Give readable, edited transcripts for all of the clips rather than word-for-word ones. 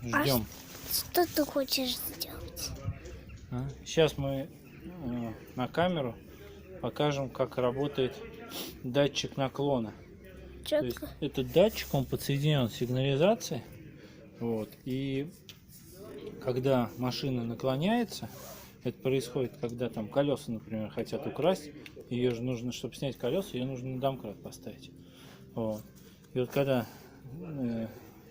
Ждем. Что ты хочешь сделать? Сейчас мы на камеру покажем, как работает датчик наклона. То есть Четко. этот датчик, он подсоединен к сигнализации. Вот. И когда машина наклоняется, это происходит, когда там колеса, например, хотят украсть. Ее же нужно, чтобы снять колеса, ее нужно на домкрат поставить. Вот. И вот когда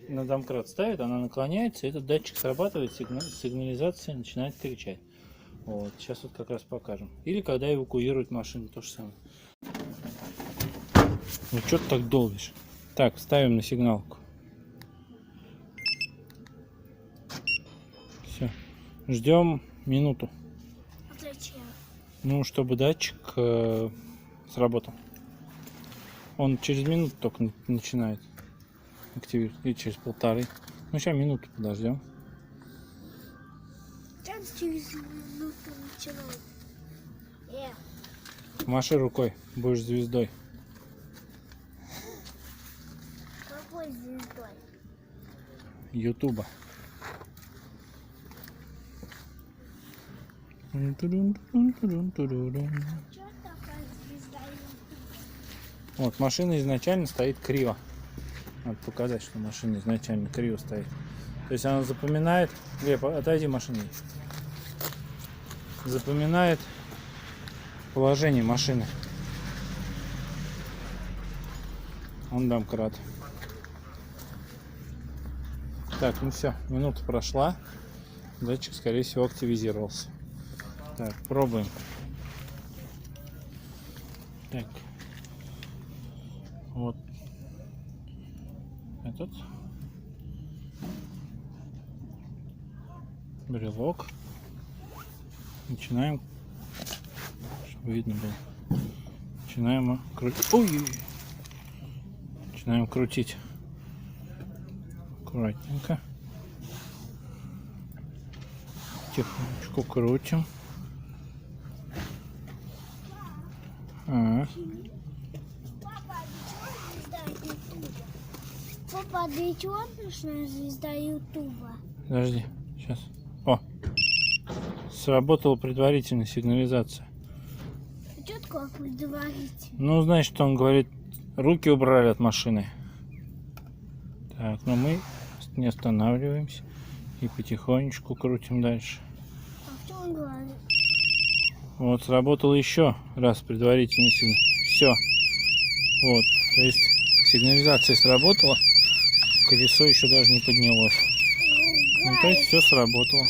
на домкрат ставит, она наклоняется, этот датчик срабатывает, сигнализация начинает кричать. Вот. Сейчас вот как раз покажем. Или когда эвакуируют машину, то же самое. Ну что ты так долбишь? Так, ставим на сигналку. Все. Ждем минуту. А зачем? Ну, чтобы датчик сработал. Он через минуту только начинает активировать. Или через полторы. Ну, сейчас минуту подождем. Сейчас через минуту начинает. Маши рукой, будешь звездой. Какой звездой? Ютуба. Что такая звезда Ютуба? Вот, машина изначально стоит криво. Надо показать, что машина изначально криво стоит. То есть она запоминает... Глеб, отойди, машина. Запоминает положение машины. Он домкрат. Так, ну все, минута прошла. Датчик, скорее всего, активизировался. Так, пробуем. Так. Вот. Этот. Брелок. Начинаем, чтобы видно было. Начинаем крутить. Ой! Начинаем крутить. Аккуратненько. Тихонечку крутим. Папа, для чего нужна звезда Ютуба? Подожди, сейчас. О! Сработала предварительная сигнализация. Что такое предварительно? Ну, значит, он говорит, руки убрали от машины. Так, но мы не останавливаемся и потихонечку крутим дальше. А что он говорит? Вот, сработало еще раз предварительно сигнал. Все. Вот, то есть сигнализация сработала, колесо еще даже не поднялось. Ну, то есть все сработало.